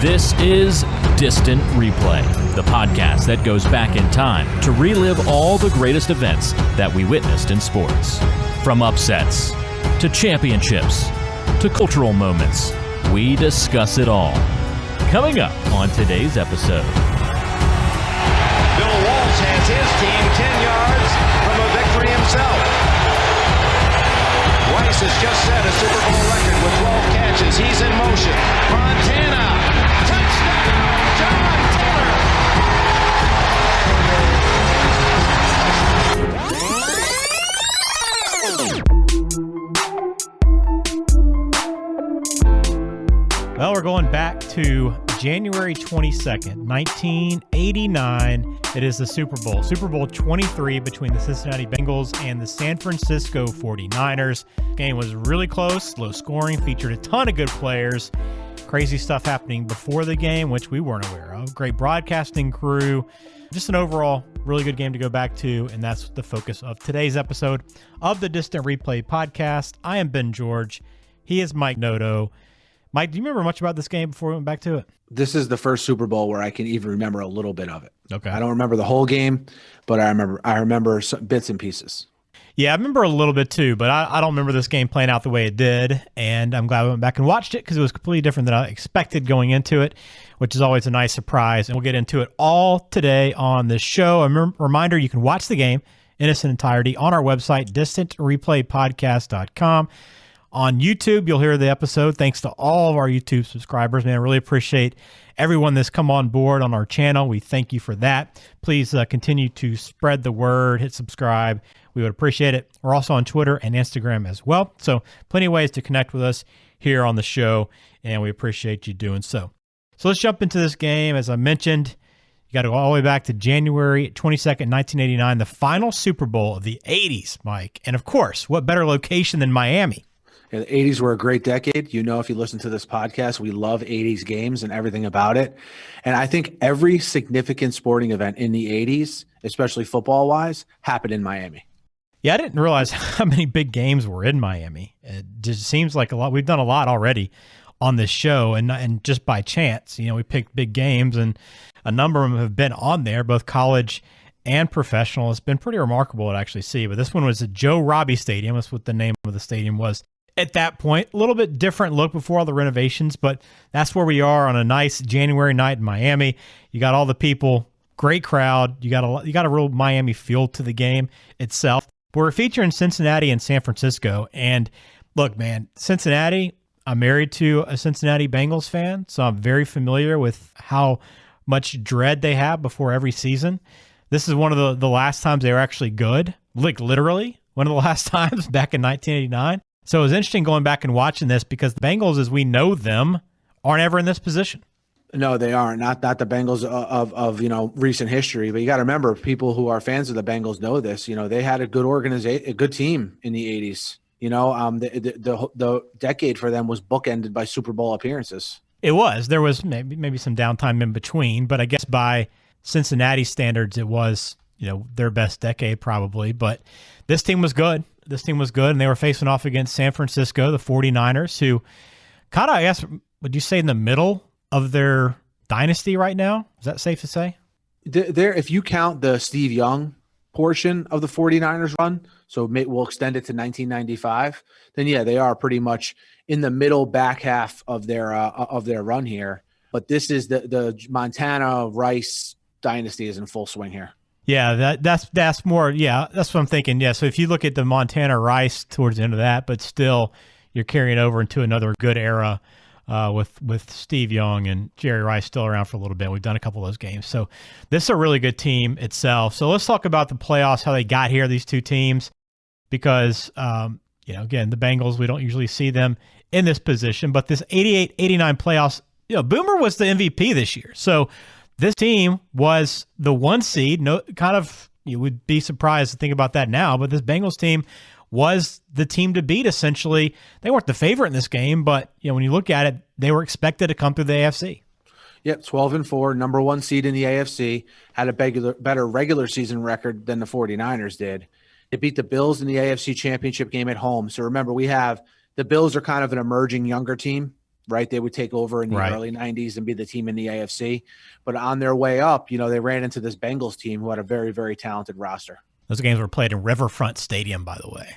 This is Distant Replay, the podcast that goes back in time to relive all the greatest events that we witnessed in sports. From upsets, to championships, to cultural moments, we discuss it all. Coming up on today's episode. Bill Walsh has his team 10 yards from a victory himself. Rice has just set a Super Bowl record with 12 catches. He's in motion. Montana, touchdown, John Taylor. Well, we're going back to January 22nd, 1989. It is the Super Bowl. Super Bowl XXIII between the Cincinnati Bengals and the San Francisco 49ers. Game was really close, low scoring, featured a ton of good players. Crazy stuff happening before the game, which we weren't aware of. Great broadcasting crew. Just an overall really good game to go back to, and that's the focus of today's episode of the Distant Replay podcast. I am Ben George. He is Mike Noto. Mike, do you remember much about this game before we went back to it? This is the first Super Bowl where I can even remember a little bit of it. Okay. I don't remember the whole game, but I remember some bits and pieces. Yeah, I remember a little bit too, but I don't remember this game playing out the way it did, and I'm glad we went back and watched it because it was completely different than I expected going into it, which is always a nice surprise, and we'll get into it all today on this show. A reminder, you can watch the game in its entirety on our website, distantreplaypodcast.com. On YouTube, you'll hear the episode. Thanks to all of our YouTube subscribers, man. I really appreciate everyone that's come on board on our channel. We thank you for that. Please continue to spread the word, hit subscribe. We would appreciate it. We're also on Twitter and Instagram as well. So plenty of ways to connect with us here on the show, and we appreciate you doing so. So let's jump into this game. As I mentioned, you got to go all the way back to January 22nd, 1989, the final Super Bowl of the 80s, Mike. And of course, what better location than Miami? Yeah, the 80s were a great decade. You know, if you listen to this podcast, we love 80s games and everything about it. And I think every significant sporting event in the 80s, especially football-wise, happened in Miami. Yeah, I didn't realize how many big games were in Miami. It just seems like a lot. We've done a lot already on this show, and just by chance, you know, we picked big games, and a number of them have been on there, both college and professional. It's been pretty remarkable to actually see. But this one was at Joe Robbie Stadium. That's what the name of the stadium was at that point. A little bit different look before all the renovations, but that's where we are on a nice January night in Miami. You got all the people, great crowd. You got a real Miami feel to the game itself. We're featuring Cincinnati and San Francisco. And look, man, Cincinnati, I'm married to a Cincinnati Bengals fan, so I'm very familiar with how much dread they have before every season. This is one of the last times they were actually good, like literally one of the last times back in 1989. So it was interesting going back and watching this because the Bengals, as we know them, aren't ever in this position. No, they aren't. Not the Bengals of recent history. But you got to remember, people who are fans of the Bengals know this. You know, they had a good organization, a good team in the 80s. You know, the decade for them was bookended by Super Bowl appearances. It was. There was maybe some downtime in between, but I guess by Cincinnati standards, it was, you know, their best decade probably. But this team was good. And they were facing off against San Francisco, the 49ers, who kind of, I guess, would you say in the middle of their dynasty right now? Is that safe to say? If you count the Steve Young portion of the 49ers run, so we'll extend it to 1995, then yeah, they are pretty much in the middle back half of their run here. But this is the Montana Rice dynasty is in full swing here. Yeah, that's more. Yeah, that's what I'm thinking. Yeah, so if you look at the Montana Rice towards the end of that, but still you're carrying over into another good era with Steve Young and Jerry Rice still around for a little bit. We've done a couple of those games. So this is a really good team itself. So let's talk about the playoffs, how they got here, these two teams, because, again, the Bengals, we don't usually see them in this position, but this 88-89 playoffs, Boomer was the MVP this year. So this team was the one seed. You would be surprised to think about that now, but this Bengals team was the team to beat, essentially. They weren't the favorite in this game, but when you look at it, they were expected to come through the AFC. Yep, 12-4, number one seed in the AFC, had a better regular season record than the 49ers did. They beat the Bills in the AFC Championship game at home. So remember, the Bills are kind of an emerging younger team. right? They would take over in the Right. early 90s and be the team in the AFC. But on their way up, they ran into this Bengals team who had a very, very talented roster. Those games were played in Riverfront Stadium, by the way.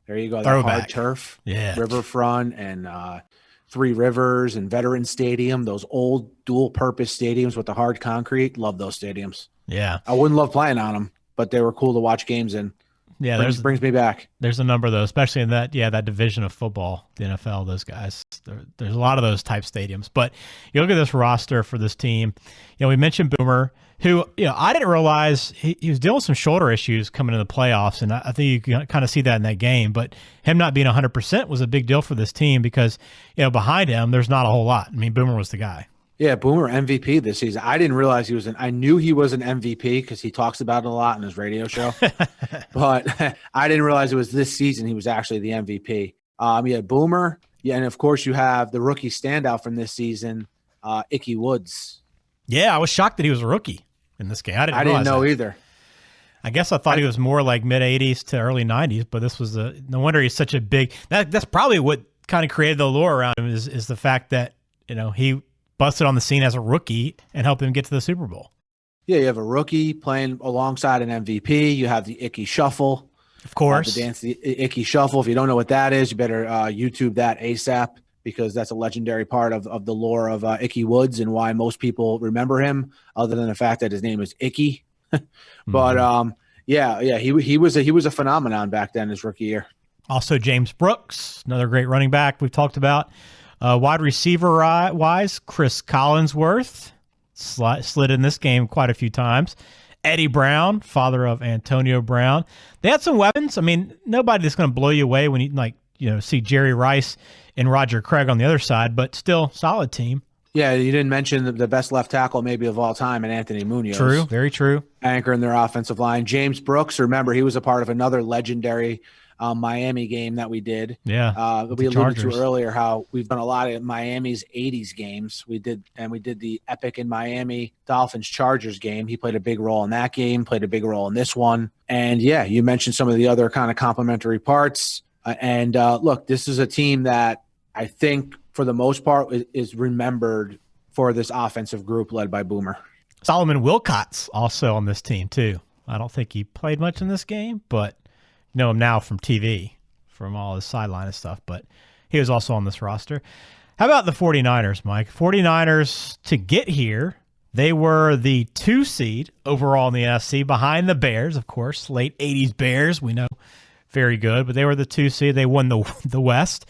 There you go. That Throwback. hard turf. Yeah. Riverfront and Three Rivers and Veterans Stadium, those old dual-purpose stadiums with the hard concrete. Love those stadiums. Yeah. I wouldn't love playing on them, but they were cool to watch games in. Yeah, brings me back. There's a number of those, especially in that division of football, the NFL. Those guys, there's a lot of those type stadiums. But you look at this roster for this team. We mentioned Boomer, who I didn't realize he was dealing with some shoulder issues coming into the playoffs, and I think you can kind of see that in that game. But him not being 100% was a big deal for this team because behind him there's not a whole lot. I mean, Boomer was the guy. Yeah, Boomer MVP this season. I didn't realize I knew he was an MVP because he talks about it a lot in his radio show. But I didn't realize it was this season he was actually the MVP. Boomer. Yeah, and of course you have the rookie standout from this season, Icky Woods. Yeah, I was shocked that he was a rookie in this game. I didn't know that. either. I guess I thought he was more like mid-'80s to early 90s, but this was no wonder he's such a big – that's probably what kind of created the allure around him is the fact that, he – busted on the scene as a rookie and helped him get to the Super Bowl. Yeah, you have a rookie playing alongside an MVP. You have the Icky Shuffle. Of course. The dance, the Icky Shuffle. If you don't know what that is, you better YouTube that ASAP because that's a legendary part of the lore of Icky Woods and why most people remember him other than the fact that his name is Icky. But he was a phenomenon back then his rookie year. Also James Brooks, another great running back we've talked about. Wide receiver wise, Chris Collinsworth slid in this game quite a few times. Eddie Brown, father of Antonio Brown. They had some weapons. I mean, nobody's going to blow you away when you see Jerry Rice and Roger Craig on the other side, but still solid team. Yeah, you didn't mention the best left tackle maybe of all time, and Anthony Munoz. True, very true. Anchor in their offensive line. James Brooks, remember, he was a part of another legendary Miami game that we did. Yeah. We alluded to earlier how we've done a lot of Miami's 80s games. We did the epic in Miami Dolphins Chargers game. He played a big role in that game, played a big role in this one. And yeah, you mentioned some of the other kind of complementary parts. Look, this is a team that I think for the most part is remembered for this offensive group led by Boomer. Solomon Wilcott's also on this team too. I don't think he played much in this game, but know him now from TV, from all his sideline and stuff, but he was also on this roster. How about the 49ers, Mike? 49ers, to get here, they were the 2 seed overall in the NFC, behind the Bears, of course. Late 80s Bears, we know, very good, but they were the 2 seed. They won the West,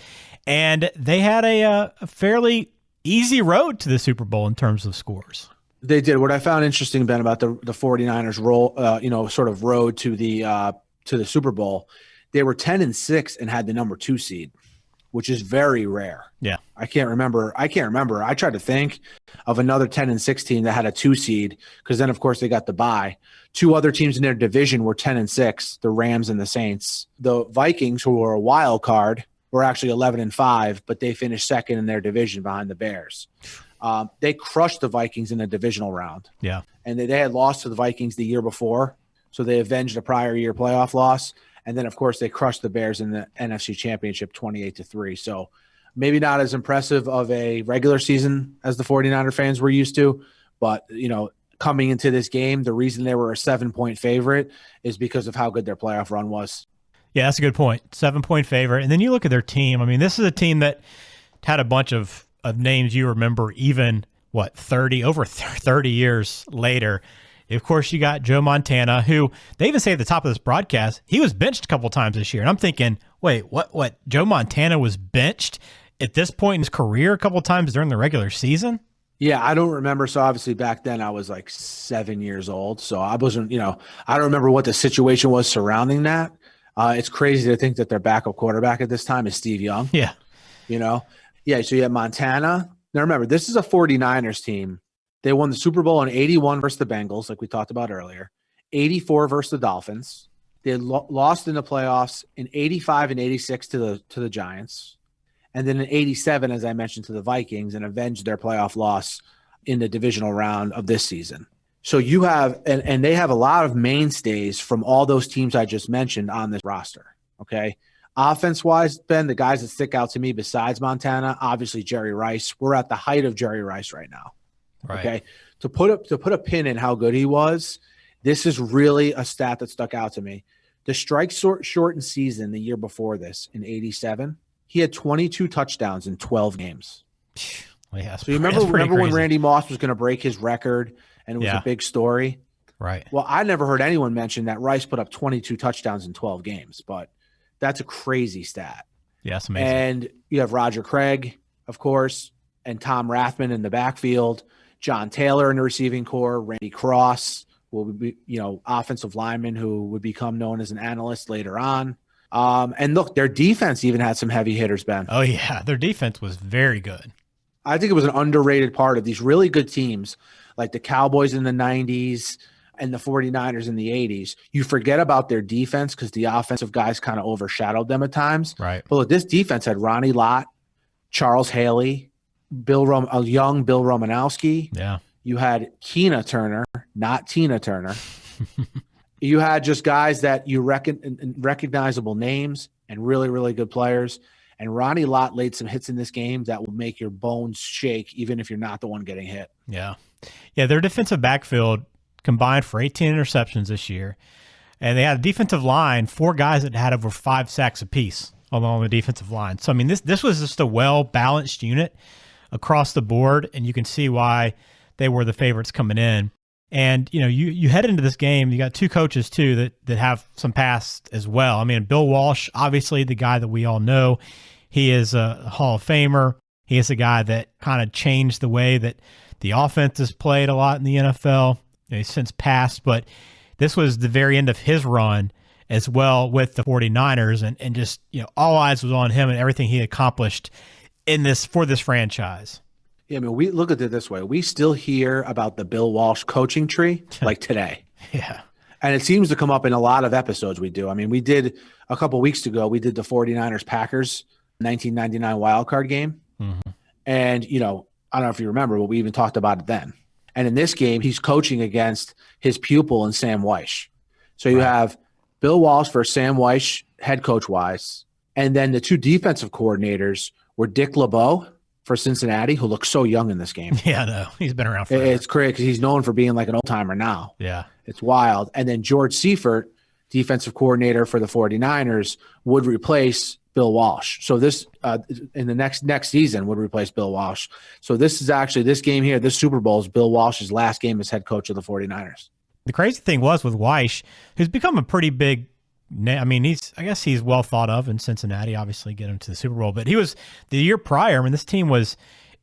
and they had a fairly easy road to the Super Bowl in terms of scores. They did. What I found interesting, Ben, about the 49ers sort of road to the Super Bowl, they were 10-6 and had the number 2 seed, which is very rare. Yeah. I can't remember. I tried to think of another 10-6 team that had a 2 seed because then, of course, they got the bye. 2 other teams in their division were 10-6, the Rams and the Saints. The Vikings, who were a wild card, were actually 11-5, but they finished second in their division behind the Bears. They crushed the Vikings in the divisional round. Yeah. And they had lost to the Vikings the year before. So they avenged a prior year playoff loss. And then, of course, they crushed the Bears in the NFC Championship 28-3. So maybe not as impressive of a regular season as the 49er fans were used to. But, coming into this game, the reason they were a 7-point favorite is because of how good their playoff run was. Yeah, that's a good point. 7-point favorite. And then you look at their team. I mean, this is a team that had a bunch of names you remember even, over 30 years later. Of course, you got Joe Montana, who they even say at the top of this broadcast, he was benched a couple times this year. And I'm thinking, wait, what? Joe Montana was benched at this point in his career a couple times during the regular season? Yeah, I don't remember. So obviously back then I was like 7 years old. So I wasn't, I don't remember what the situation was surrounding that. It's crazy to think that their backup quarterback at this time is Steve Young. Yeah. Yeah, so you have Montana. Now remember, this is a 49ers team. They won the Super Bowl in 81 versus the Bengals, like we talked about earlier, 84 versus the Dolphins. They lost in the playoffs in 85 and 86 to the Giants. And then in 87, as I mentioned, to the Vikings, and avenged their playoff loss in the divisional round of this season. So you have, and they have a lot of mainstays from all those teams I just mentioned on this roster, okay? Offense-wise, Ben, the guys that stick out to me besides Montana, obviously Jerry Rice. We're at the height of Jerry Rice right now. Right. Okay. To put a pin in how good he was, this is really a stat that stuck out to me. The strike shortened season the year before this in 87, he had 22 touchdowns in 12 games. Yeah, so you remember when Randy Moss was going to break his record and it was a big story? Right. Well, I never heard anyone mention that Rice put up 22 touchdowns in 12 games, but that's a crazy stat. Yeah, that's amazing. And you have Roger Craig, of course, and Tom Rathman in the backfield, John Taylor in the receiving corps, Randy Cross will be, offensive lineman who would become known as an analyst later on. And look, their defense even had some heavy hitters, Ben. Oh, yeah. Their defense was very good. I think it was an underrated part of these really good teams like the Cowboys in the 90s and the 49ers in the 80s. You forget about their defense because the offensive guys kind of overshadowed them at times. Right. But look, this defense had Ronnie Lott, Charles Haley, a young Bill Romanowski. Yeah. You had Keena Turner, not Tina Turner. You had just guys that you recognizable names and really, really good players. And Ronnie Lott laid some hits in this game that will make your bones shake, even if you're not the one getting hit. Yeah. Yeah, their defensive backfield combined for 18 interceptions this year. And they had a defensive line, 4 guys that had over 5 sacks apiece along the defensive line. So, I mean, this was just a well-balanced unit across the board, and you can see why they were the favorites coming in. And, you head into this game, you got 2 coaches, too, that have some past as well. I mean, Bill Walsh, obviously the guy that we all know. He is a Hall of Famer. He is a guy that kind of changed the way that the offense is played a lot in the NFL. He's since passed, but this was the very end of his run as well with the 49ers, and just, all eyes was on him and everything he accomplished for this franchise. Yeah, I mean, we look at it this way. We still hear about the Bill Walsh coaching tree like today. Yeah. And it seems to come up in a lot of episodes we do. I mean, we did a couple weeks ago, we did the 49ers-Packers 1999 wildcard game. Mm-hmm. And, I don't know if you remember, but we even talked about it then. And in this game, he's coaching against his pupil in Sam Weish. So you have Bill Walsh versus Sam Weish, head coach-wise. And then the 2 defensive coordinators were Dick LeBeau for Cincinnati, who looks so young in this game. Yeah, no, he's been around forever. It's crazy because he's known for being like an old-timer now. Yeah. It's wild. And then George Seifert, defensive coordinator for the 49ers, would replace Bill Walsh. So this in the next season would replace Bill Walsh. So this is actually, this game here, this Super Bowl is Bill Walsh's last game as head coach of the 49ers. The crazy thing was with Weish, who's become a pretty big I mean, I guess he's well thought of in Cincinnati, obviously get him to the Super Bowl, but he was the year prior. I mean, this team was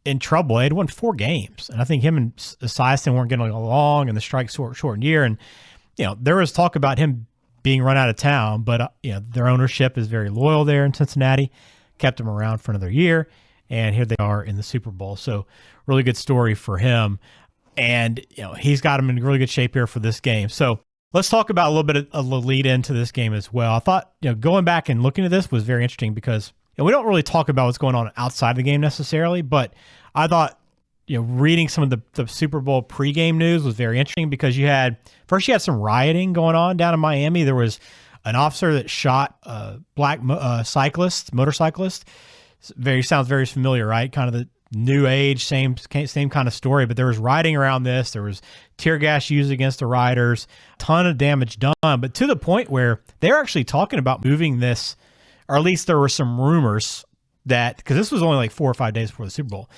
in trouble. They had won 4 games, and I think him and Esiason weren't getting along, and the strike shortened year. And, there was talk about him being run out of town, but, their ownership is very loyal there in Cincinnati, kept him around for another year, and here they are in the Super Bowl. So really good story for him. And, he's got him in really good shape here for this game. So let's talk about a little bit of the lead into this game as well. I thought, going back and looking at this was very interesting because we don't really talk about what's going on outside the game necessarily, but I thought, reading some of the Super Bowl pregame news was very interesting because you had some rioting going on down in Miami. There was an officer that shot a black motorcyclist. Sounds very familiar, right? Kind of the new age, same kind of story, but there was rioting around this. There was tear gas used against the rioters, ton of damage done, but to the point where they're actually talking about moving this, or at least there were some rumors that, because this was only like 4 or 5 days before the Super Bowl,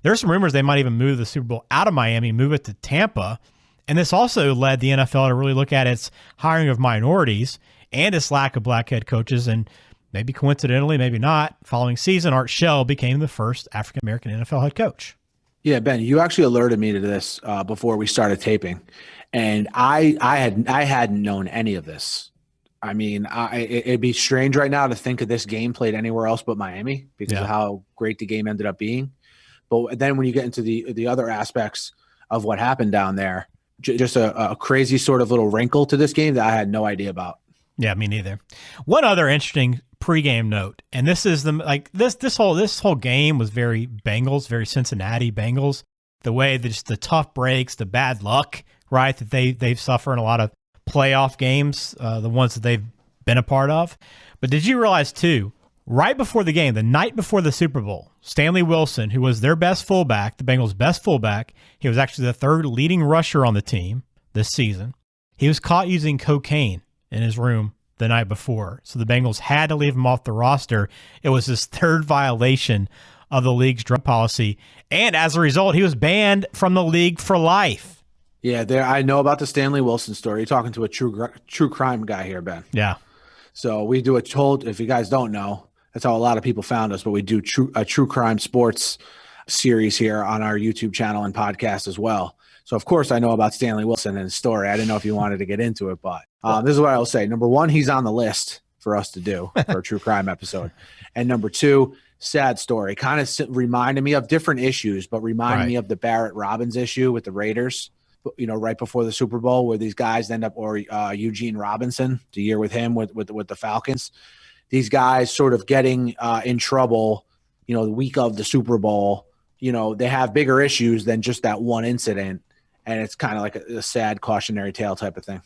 there are some rumors they might even move the Super Bowl out of Miami, move it to Tampa. And this also led the NFL to really look at its hiring of minorities and its lack of black head coaches. And maybe coincidentally, maybe not, following season, Art Shell became the first African-American NFL head coach. Yeah, Ben, you actually alerted me to this before we started taping. And I hadn't known any of this. I mean, it'd be strange right now to think of this game played anywhere else but Miami because of how great the game ended up being. But then when you get into the other aspects of what happened down there, just a crazy sort of little wrinkle to this game that I had no idea about. Yeah, me neither. One other interesting pregame note, and this is this whole game was very Bengals, very Cincinnati Bengals. The way that just the tough breaks, the bad luck, right, that they've suffered in a lot of playoff games, the ones that they've been a part of. But did you realize, too, right before the game, the night before the Super Bowl, Stanley Wilson, who was their best fullback, the Bengals' best fullback, he was actually the third leading rusher on the team this season. He was caught using cocaine in his room the night before. So the Bengals had to leave him off the roster. It was his third violation of the league's drug policy. And as a result, he was banned from the league for life. Yeah, I know about the Stanley Wilson story. You're talking to a true crime guy here, Ben. Yeah. So we do if you guys don't know, that's how a lot of people found us, but we do a true crime sports series here on our YouTube channel and podcast as well. So, of course, I know about Stanley Wilson and his story. I didn't know if you wanted to get into it, but this is what I will say. Number one, he's on the list for us to do for a true crime episode. And number two, sad story. Kind of reminded me of different issues, but reminded me of the Barrett Robbins issue with the Raiders, right before the Super Bowl, where these guys end up, or Eugene Robinson, the year with him with the Falcons. These guys sort of getting in trouble, the week of the Super Bowl. They have bigger issues than just that one incident. And it's kind of like a sad cautionary tale type of thing.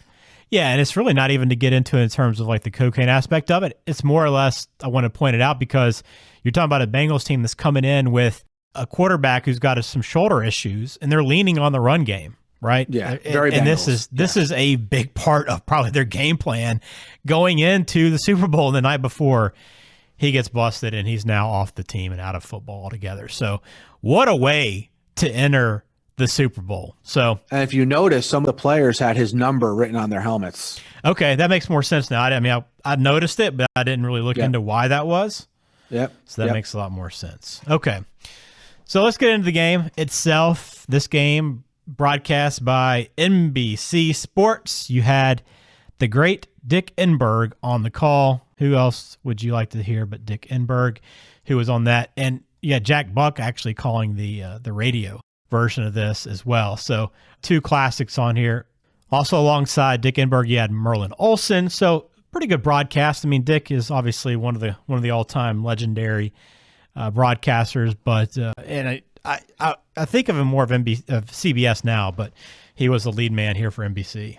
Yeah, and it's really not even to get into it in terms of like the cocaine aspect of it. It's more or less, I want to point it out because you're talking about a Bengals team that's coming in with a quarterback who's got some shoulder issues, and they're leaning on the run game, right? Yeah, very and Bengals. this is a big part of probably their game plan going into the Super Bowl the night before. He gets busted, and he's now off the team and out of football altogether. So what a way to enter the Super Bowl. So, and if you notice, some of the players had his number written on their helmets. Okay, that makes more sense now. I noticed it, but I didn't really look into why that was. Yep. So that makes a lot more sense. Okay, so let's get into the game itself. This game broadcast by NBC Sports. You had the great Dick Enberg on the call. Who else would you like to hear but Dick Enberg, who was on that? And yeah, Jack Buck actually calling the radio version of this as well. So two classics on here. Also alongside Dick Enberg, you had Merlin Olsen. So pretty good broadcast. I mean, Dick is obviously one of the all-time legendary broadcasters, but and I think of him more of CBS now, but he was the lead man here for NBC.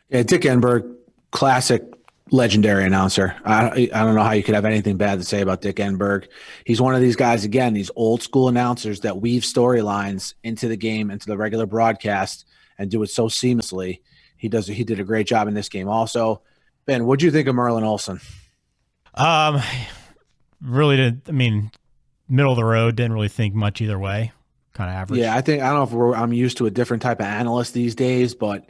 Yeah, Dick Enberg, classic legendary announcer. I don't know how you could have anything bad to say about Dick Enberg. He's one of these guys, again, these old school announcers that weave storylines into the game, into the regular broadcast, and do it so seamlessly. He did a great job in this game also. Ben, what'd you think of Merlin Olsen? Really didn't, middle of the road, didn't really think much either way. Kind of average. Yeah, I don't know if I'm used to a different type of analyst these days, but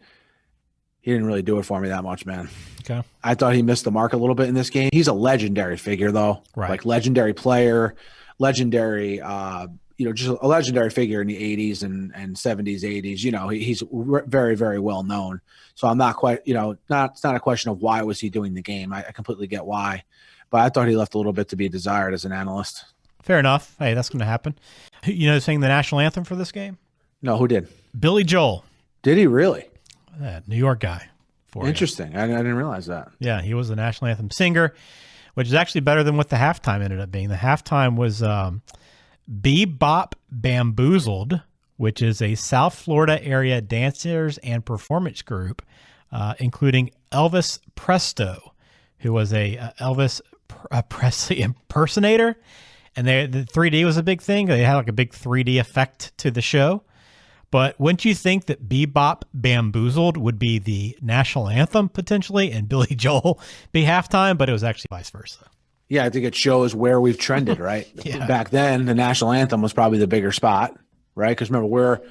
he didn't really do it for me that much, man. Okay. I thought he missed the mark a little bit in this game. He's a legendary figure, though. Right. Like legendary player, legendary, just a legendary figure in the 80s and 70s, 80s. He's very, very well known. So I'm not quite, it's not a question of why was he doing the game. I completely get why. But I thought he left a little bit to be desired as an analyst. Fair enough. Hey, that's going to happen. Saying the national anthem for this game? No, who did? Billy Joel. Did he really? New York guy. Interesting. I didn't realize that. Yeah, he was the national anthem singer, which is actually better than what the halftime ended up being. The halftime was Bebop Bamboozled, which is a South Florida area dancers and performance group, including Elvis Presto, who was a Elvis Presley impersonator. And the 3D was a big thing. They had like a big 3D effect to the show. But wouldn't you think that Bebop Bamboozled would be the national anthem potentially and Billy Joel be halftime? But it was actually vice versa. Yeah, I think it shows where we've trended, right? Yeah. Back then, the national anthem was probably the bigger spot, right? Because remember, we're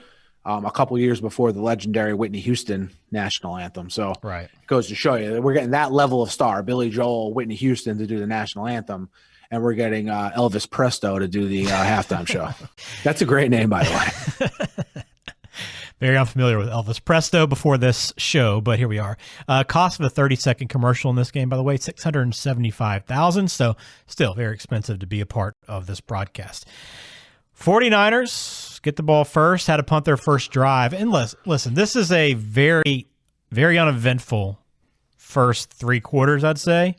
a couple years before the legendary Whitney Houston national anthem. So right. It goes to show you that we're getting that level of star, Billy Joel, Whitney Houston to do the national anthem. And we're getting Elvis Presto to do the halftime show. That's a great name, by the way. Very unfamiliar with Elvis Presto before this show, but here we are. Cost of a 30-second commercial in this game, by the way, $675,000. So still very expensive to be a part of this broadcast. 49ers get the ball first, had to punt their first drive. And listen, this is a very, very uneventful first three quarters, I'd say.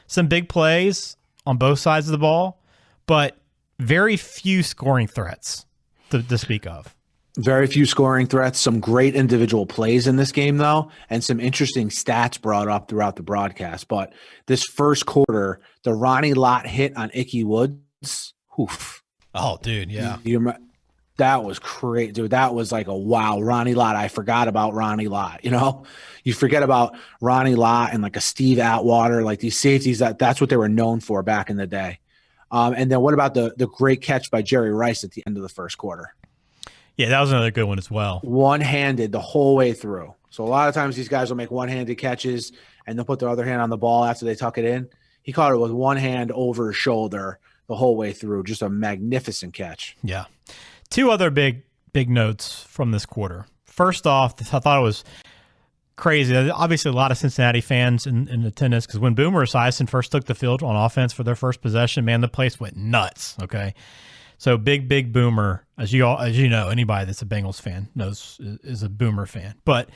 Some big plays on both sides of the ball, but very few scoring threats to speak of. Very few scoring threats, some great individual plays in this game, though, and some interesting stats brought up throughout the broadcast. But this first quarter, the Ronnie Lott hit on Icky Woods, oof. Oh, dude, yeah. That was crazy, dude. That was like a wow. Ronnie Lott. I forgot about Ronnie Lott. You forget about Ronnie Lott and like a Steve Atwater, like these safeties. That's what they were known for back in the day. And then what about the great catch by Jerry Rice at the end of the first quarter? Yeah, that was another good one as well. One-handed the whole way through. So a lot of times these guys will make one-handed catches and they'll put their other hand on the ball after they tuck it in. He caught it with one hand over his shoulder the whole way through. Just a magnificent catch. Yeah. Two other big notes from this quarter. First off, I thought it was crazy. Obviously, a lot of Cincinnati fans in attendance because when Boomer Esiason first took the field on offense for their first possession, man, the place went nuts. Okay. So big Boomer, as you know, anybody that's a Bengals fan knows is a Boomer fan. But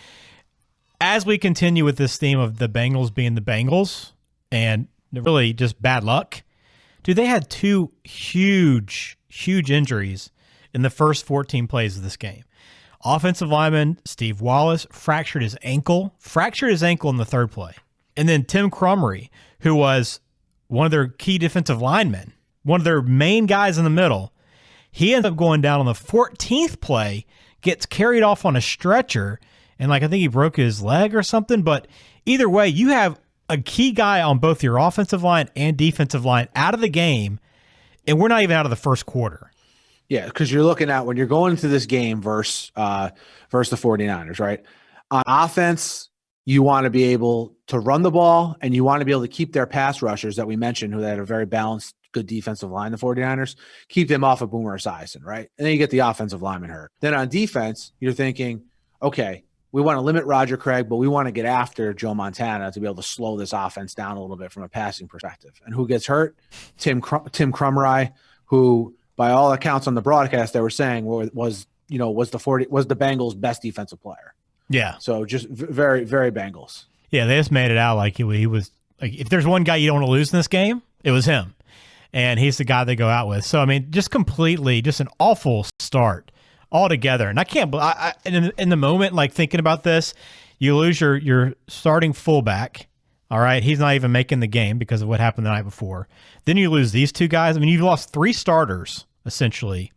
as we continue with this theme of the Bengals being the Bengals and really just bad luck, dude, they had two huge injuries in the first 14 plays of this game. Offensive lineman Steve Wallace fractured his ankle in the third play. And then Tim Crumry, who was one of their key defensive linemen, one of their main guys in the middle, he ends up going down on the 14th play, gets carried off on a stretcher, and I think he broke his leg or something. But either way, you have a key guy on both your offensive line and defensive line out of the game, and we're not even out of the first quarter. Yeah, because you're looking at when you're going into this game versus the 49ers, right? On offense, you want to be able to run the ball, and you want to be able to keep their pass rushers that we mentioned, who had a very balanced, good defensive line, the 49ers, keep them off of Boomer Esiason, right? And then you get the offensive lineman hurt. Then on defense, you're thinking, okay, we want to limit Roger Craig, but we want to get after Joe Montana to be able to slow this offense down a little bit from a passing perspective. And who gets hurt? Tim Crumry, who by all accounts on the broadcast, they were saying was the Bengals' best defensive player. Yeah. So just very, very Bengals. Yeah, they just made it out like he was like, if there's one guy you don't want to lose in this game, it was him. And he's the guy they go out with. So, I mean, just an awful start altogether. And I can't in the moment, like thinking about this, you lose your starting fullback. All right. He's not even making the game because of what happened the night before. Then you lose these two guys. I mean, you've lost three starters essentially,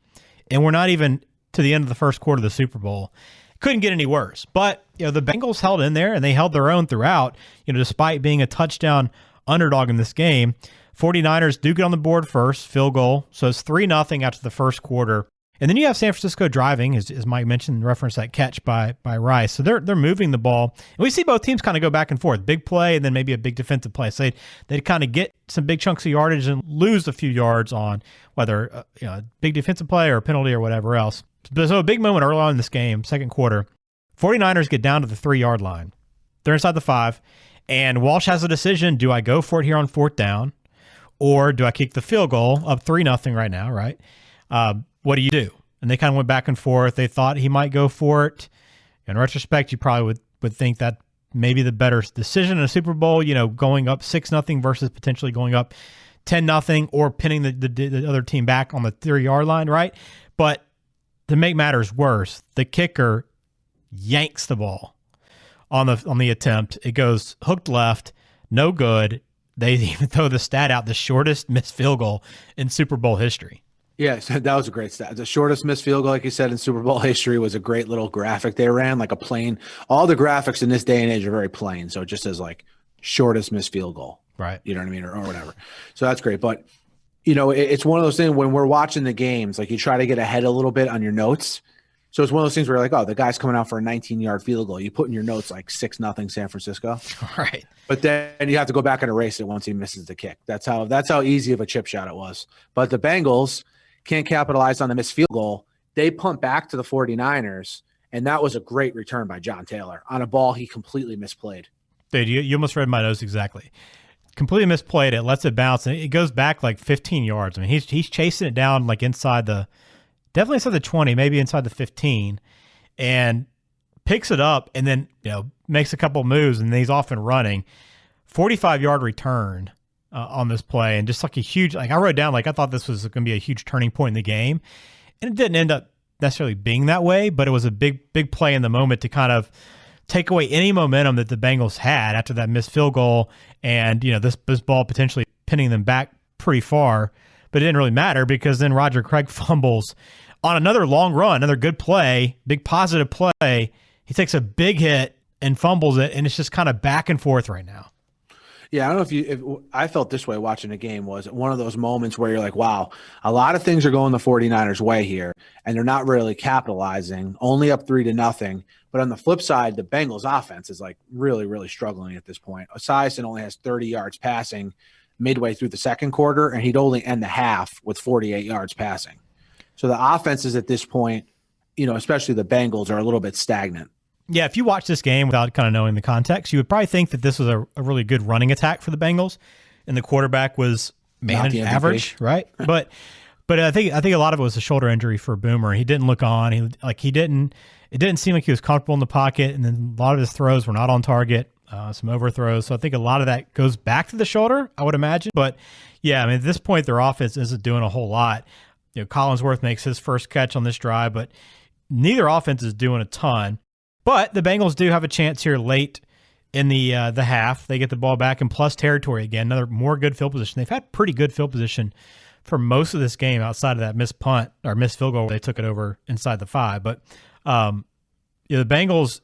and we're not even to the end of the first quarter of the Super Bowl. Couldn't get any worse. But, the Bengals held in there and they held their own throughout, despite being a touchdown underdog in this game. 49ers do get on the board first, field goal. So it's 3-0 after the first quarter. And then you have San Francisco driving, as Mike mentioned, reference that catch by Rice. So they're moving the ball. And we see both teams kind of go back and forth. Big play and then maybe a big defensive play. So they'd kind of get some big chunks of yardage and lose a few yards on whether a big defensive play or a penalty or whatever else. So a big moment early on in this game, second quarter. 49ers get down to the 3-yard line. They're inside the 5. And Walsh has a decision. Do I go for it here on fourth down? Or do I kick the field goal up 3-0 right now, right? What do you do? And they kind of went back and forth. They thought he might go for it. In retrospect, you probably would think that maybe the better decision in a Super Bowl, going up 6-0 versus potentially going up 10-0 or pinning the other team back on the 3-yard line, right? But to make matters worse, the kicker yanks the ball on the attempt. It goes hooked left, no good. They even throw the stat out, the shortest missed field goal in Super Bowl history. Yeah, so that was a great stat. The shortest missed field goal, like you said, in Super Bowl history was a great little graphic they ran, like a plain. All the graphics in this day and age are very plain, so it just says like shortest missed field goal. Right. You know what I mean? Or whatever. So that's great. But, it's one of those things when we're watching the games, like you try to get ahead a little bit on your notes. So it's one of those things where you're like, oh, the guy's coming out for a 19-yard field goal. You put in your notes like 6-0 San Francisco. Right. But then you have to go back and erase it once he misses the kick. That's how easy of a chip shot it was. But the Bengals can't capitalize on the missed field goal. They punt back to the 49ers, and that was a great return by John Taylor on a ball he completely misplayed. Dude, you almost read my notes exactly. Completely misplayed it, lets it bounce, and it goes back like 15 yards. I mean, he's chasing it down like definitely inside the 20, maybe inside the 15, and picks it up and then, makes a couple moves, and then he's off and running. 45-yard return on this play, and just like a huge, I wrote down, I thought this was going to be a huge turning point in the game, and it didn't end up necessarily being that way, but it was a big play in the moment to kind of take away any momentum that the Bengals had after that missed field goal, and this ball potentially pinning them back pretty far. But it didn't really matter because then Roger Craig fumbles on another long run, another good play, big positive play. He takes a big hit and fumbles it, and it's just kind of back and forth right now. Yeah, I don't know if I felt this way watching the game. Was one of those moments where you're like, wow, a lot of things are going the 49ers way here, and they're not really capitalizing, only up 3-0. But on the flip side, the Bengals offense is like really, really struggling at this point. Esiason only has 30 yards passing midway through the second quarter, and he'd only end the half with 48 yards passing. So the offenses at this point, especially the Bengals, are a little bit stagnant. Yeah, if you watch this game without kind of knowing the context, you would probably think that this was a really good running attack for the Bengals, and the quarterback was managed average, right? but I think a lot of it was a shoulder injury for Boomer. He didn't look on. It didn't seem like he was comfortable in the pocket, and then a lot of his throws were not on target, some overthrows. So I think a lot of that goes back to the shoulder, I would imagine. But yeah, I mean, at this point, their offense isn't doing a whole lot. Collinsworth makes his first catch on this drive, but neither offense is doing a ton. But the Bengals do have a chance here late in the half. They get the ball back in plus territory again. Another more good field position. They've had pretty good field position for most of this game outside of that missed punt or missed field goal where they took it over inside the 5. But the Bengals,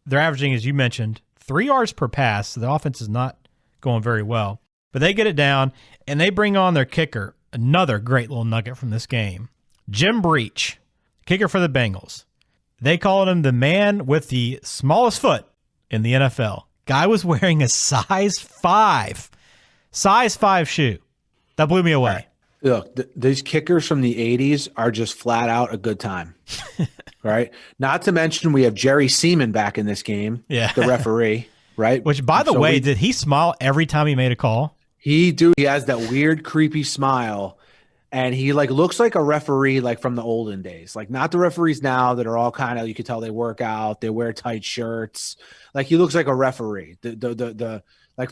they're averaging, as you mentioned, 3 yards per pass. So the offense is not going very well. But they get it down, and they bring on their kicker. Another great little nugget from this game. Jim Breach, kicker for the Bengals. They called him the man with the smallest foot in the NFL. Guy was wearing a size 5 shoe. That blew me away. Look, these kickers from the 80s are just flat out a good time, right? Not to mention we have Jerry Seaman back in this game, the referee, right? Which, by the way, did he smile every time he made a call? He has that weird, creepy smile. And he looks like a referee from the olden days, not the referees now that are all kind of, you can tell they work out, they wear tight shirts. He looks like a referee, the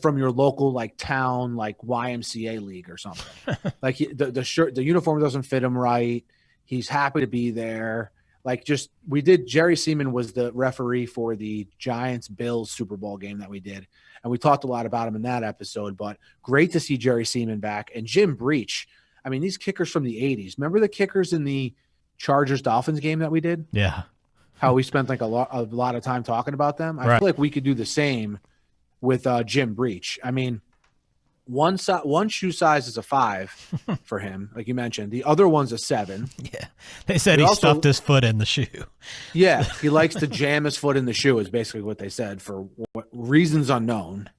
from your local town YMCA league or something. The shirt, the uniform doesn't fit him right. He's happy to be there. Jerry Seaman was the referee for the Giants-Bills Super Bowl game that we did, and we talked a lot about him in that episode. But great to see Jerry Seaman back, and Jim Breach. I mean, these kickers from the 80s. Remember the kickers in the Chargers-Dolphins game that we did? Yeah. How we spent a lot of time talking about them? I feel like we could do the same with Jim Breach. I mean, one shoe size is a 5 for him, like you mentioned. The other one's a 7. Yeah. They said he stuffed his foot in the shoe. Yeah. He likes to jam his foot in the shoe is basically what they said for reasons unknown.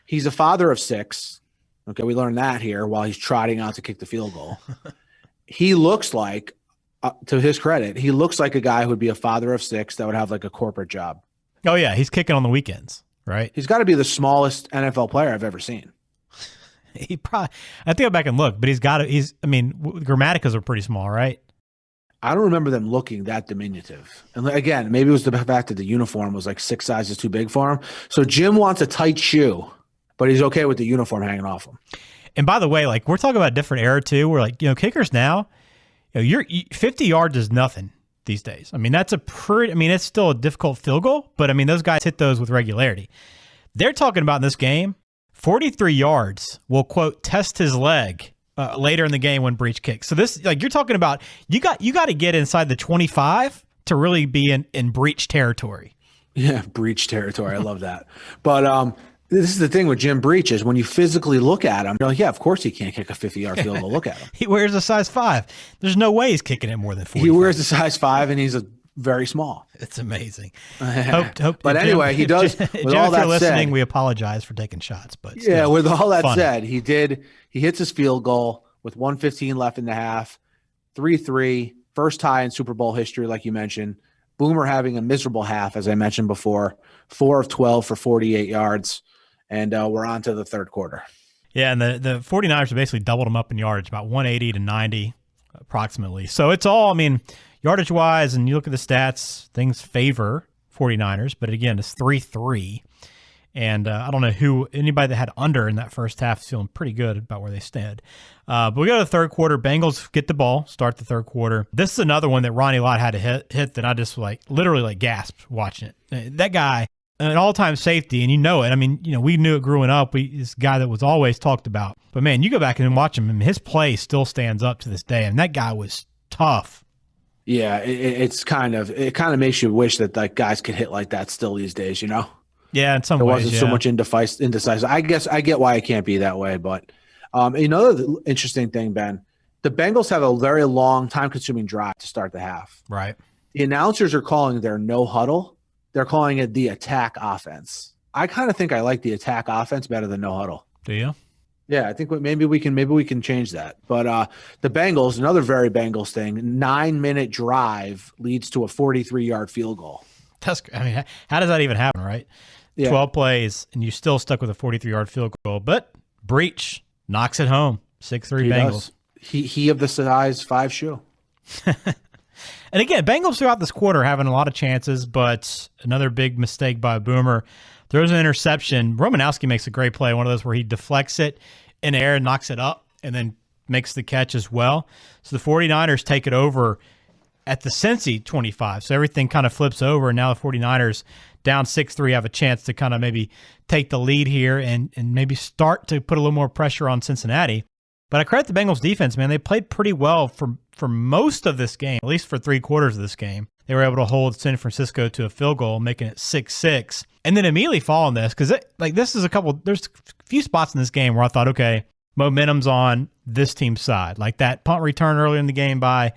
He's a father of 6. Okay, we learned that here while he's trotting out to kick the field goal. He looks like, to his credit, he looks like a guy who would be a father of 6 that would have a corporate job. Oh, yeah, he's kicking on the weekends, right? He's got to be the smallest NFL player I've ever seen. I think I'll go back and look, but Grammaticas are pretty small, right? I don't remember them looking that diminutive. And again, maybe it was the fact that the uniform was 6 sizes too big for him. So Jim wants a tight shoe, but he's okay with the uniform hanging off him. And by the way, we're talking about a different era too, where kickers now, you're 50 yards is nothing these days. I mean, it's still a difficult field goal, but those guys hit those with regularity. They're talking about in this game, 43 yards will, quote, test his leg later in the game when Breach kicks. So this, you're talking about, you got to get inside the 25 to really be in Breach territory. Yeah, Breach territory. I love that. But this is the thing with Jim Breach is when you physically look at him, you're like, yeah, of course he can't kick a 50-yard field goal. Look at him. He wears a size 5. There's no way he's kicking it more than 40. He wears a size 5, and he's very small. It's amazing. But anyway, he does. With Jim, all if that you're listening, said, we apologize for taking shots. But yeah, with all that fun. said, he hits his field goal with 1:15 left in the half, 3-3, first tie in Super Bowl history, like you mentioned. Boomer having a miserable half, as I mentioned before, 4 of 12 for 48 yards. And we're on to the third quarter. Yeah, and the 49ers have basically doubled them up in yardage, about 180 to 90 approximately. So it's all, yardage-wise, and you look at the stats, things favor 49ers. But again, it's 3-3. And I don't know anybody that had under in that first half is feeling pretty good about where they stand. But we go to the third quarter. Bengals get the ball, start the third quarter. This is another one that Ronnie Lott had to hit that I just literally gasped watching it. That guy, an all-time safety, and you know it. I mean, we knew it growing up. This guy that was always talked about. But man, you go back and watch him, and his play still stands up to this day. And that guy was tough. Yeah, it kind of makes you wish that guys could hit like that still these days. Yeah, in some there ways, wasn't so much indecisive. I guess I get why it can't be that way, but another interesting thing, Ben, the Bengals have a very long, time-consuming drive to start the half. Right. The announcers are calling their no huddle. They're calling it the attack offense. I kind of think I like the attack offense better than no huddle. Do you? Yeah, I think maybe we can change that. But the Bengals, another very Bengals thing, 9-minute drive leads to a 43-yard field goal. How does that even happen, right? Yeah. 12 plays, and you still stuck with a 43-yard field goal. But Breach knocks it home. 6-3 Bengals. He of the size 5 shoe. And again, Bengals throughout this quarter having a lot of chances, but another big mistake by Boomer. Throws an interception. Romanowski makes a great play, one of those where he deflects it in air and knocks it up and then makes the catch as well. So the 49ers take it over at the Cincy 25. So everything kind of flips over, and now the 49ers down 6-3 have a chance to kind of maybe take the lead here and maybe start to put a little more pressure on Cincinnati. But I credit the Bengals defense, man. They played pretty well for most of this game, at least for 3/4 of this game. They were able to hold San Francisco to a field goal, making it 6-6. And then immediately following this, because there's a few spots in this game where I thought, okay, momentum's on this team's side. Like that punt return earlier in the game by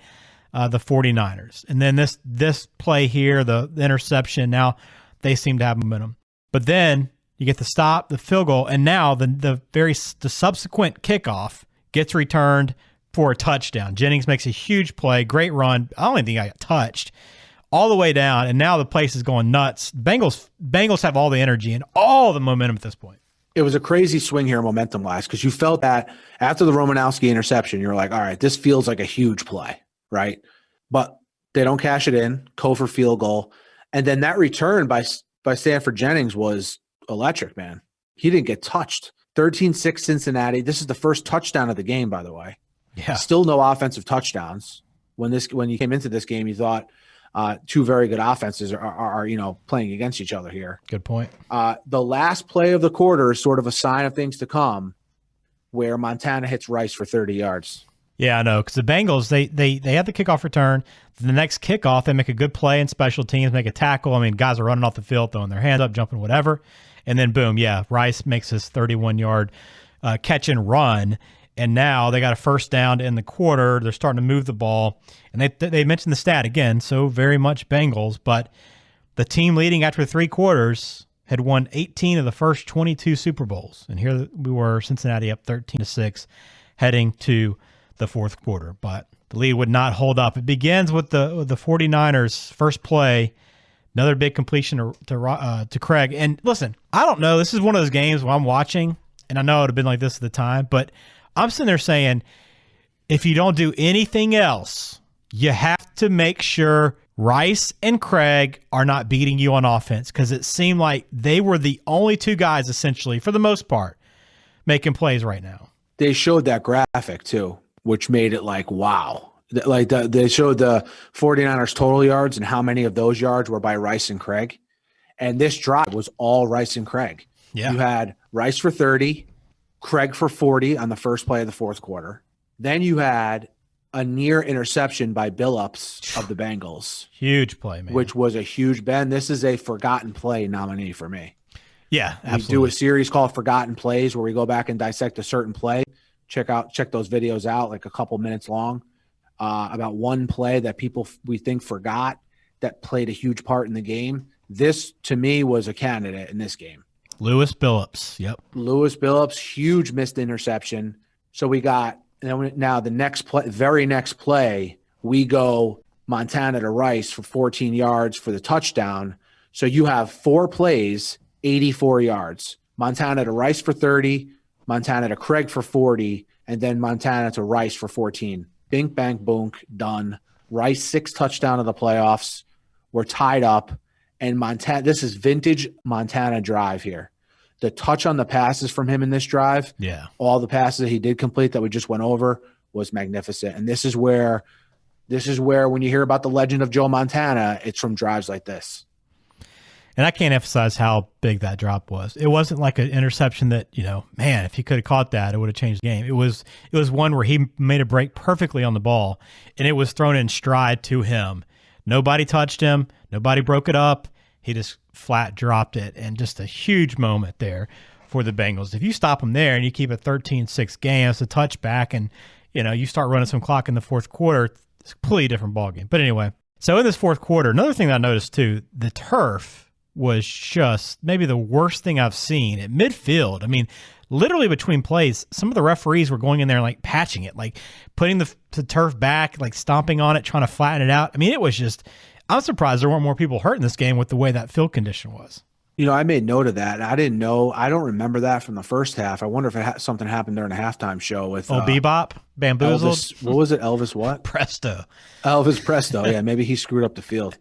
the 49ers. And then this play here, the interception, now they seem to have momentum. But then you get the stop, the field goal, and now the subsequent kickoff gets returned for a touchdown. Jennings makes a huge play, great run. I don't even think I got touched. All the way down, and now the place is going nuts. Bengals have all the energy and all the momentum at this point. It was a crazy swing here momentum-wise because you felt that after the Romanowski interception, you were like, all right, this feels like a huge play, right? But they don't cash it in, for field goal. And then that return by Stanford Jennings was electric, man. He didn't get touched. 13-6 Cincinnati. This is the first touchdown of the game, by the way. Yeah. Still no offensive touchdowns. When you came into this game, you thought two very good offenses are playing against each other here. Good point. The last play of the quarter is sort of a sign of things to come, where Montana hits Rice for 30 yards. Yeah, I know, because the Bengals, they have the kickoff return. The next kickoff, they make a good play in special teams, make a tackle. I mean, guys are running off the field, throwing their hands up, jumping, whatever. And then, boom, yeah, Rice makes his 31-yard catch and run. And now they got a first down in the quarter. They're starting to move the ball. And they mentioned the stat again, so very much Bengals. But the team leading after 3 quarters had won 18 of the first 22 Super Bowls. And here we were, Cincinnati up 13-6, heading to the fourth quarter. But the lead would not hold up. It begins with the 49ers' first play, another big completion to Craig. And listen, I don't know. This is one of those games where I'm watching, and I know it would have been like this at the time, but I'm sitting there saying, if you don't do anything else, you have to make sure Rice and Craig are not beating you on offense, because it seemed like they were the only two guys, essentially, for the most part, making plays right now. They showed that graphic, too, which made it like, wow. Like they showed the 49ers total yards and how many of those yards were by Rice and Craig. And this drive was all Rice and Craig. Yeah. You had Rice for 30, Craig for 40 on the first play of the fourth quarter. Then you had a near interception by Billups of the Bengals. Huge play, man. Which was a huge, Ben, this is a forgotten play nominee for me. Yeah, absolutely. We do a series called Forgotten Plays where we go back and dissect a certain play. Check those videos out, like a couple minutes long, about one play that we think forgot that played a huge part in the game. This, to me, was a candidate in this game. Lewis Billups. Yep. Lewis Billups, huge missed interception. So we got now the next play, very next play, we go Montana to Rice for 14 yards for the touchdown. So you have 4 plays, 84 yards. Montana to Rice for 30, Montana to Craig for 40, and then Montana to Rice for 14. Bink, bang, boonk, done. Rice 6th touchdown of the playoffs. We're tied up. And Montana, this is vintage Montana drive here. the touch on the passes from him in this drive, all the passes that he did complete that we just went over was magnificent. And this is where when you hear about the legend of Joe Montana, it's from drives like this. And I can't emphasize how big that drop was. It wasn't like an interception that, man, if he could have caught that, it would have changed the game. It was one where he made a break perfectly on the ball, and it was thrown in stride to him. Nobody touched him. Nobody broke it up. He just flat dropped it, and just a huge moment there for the Bengals. If you stop them there and you keep a 13-6 game, it's a touchback, and, you start running some clock in the fourth quarter, it's a completely different ballgame. But anyway, so in this fourth quarter, another thing that I noticed too, the turf was just maybe the worst thing I've seen at midfield. I mean, literally between plays, some of the referees were going in there and like patching it, like putting the turf back, like stomping on it, trying to flatten it out. I mean, it was just, I'm surprised there weren't more people hurt in this game with the way that field condition was. I made note of that. I didn't know. I don't remember that from the first half. I wonder if something happened during the halftime show with Bebop, Bamboozled. Elvis, what was it? Elvis what? Presto. Elvis Presto. Yeah, maybe he screwed up the field.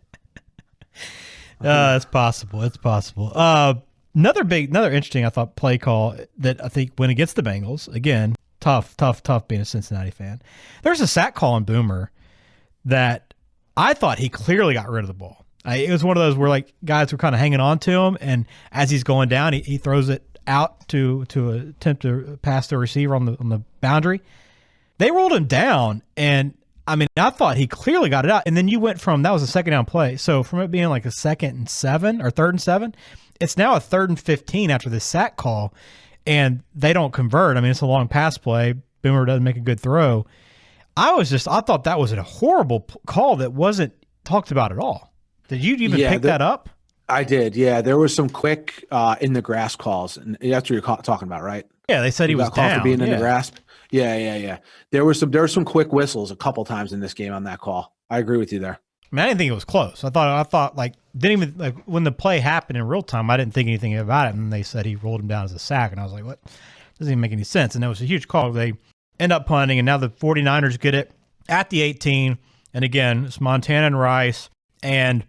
It's possible. It's possible. Another interesting, I thought, play call that I think went against the Bengals. Again, tough being a Cincinnati fan. There's a sack call on Boomer that I thought he clearly got rid of the ball. It was one of those where like guys were kind of hanging on to him, and as he's going down, he throws it out to attempt to pass the receiver on the boundary. They rolled him down, and I mean, I thought he clearly got it out. And then you went from, that was a second down play. So from it being like a 2nd and 7 or 3rd and 7, it's now a 3rd and 15 after the sack call, and they don't convert. I mean, it's a long pass play. Boomer doesn't make a good throw. I thought that was a horrible call that wasn't talked about at all. Did you even pick that up? I did. Yeah. There was some quick in the grass calls, and that's what you're talking about, right? Yeah. They said he was down. For being in the grasp. Yeah. There were some quick whistles a couple times in this game on that call. I agree with you there. I mean, I didn't think it was close. I thought like didn't even like when the play happened in real time, I didn't think anything about it. And they said he rolled him down as a sack, and I was like, what? Doesn't even make any sense. And it was a huge call. They end up punting, and now the 49ers get it at the 18. And again, it's Montana and Rice, and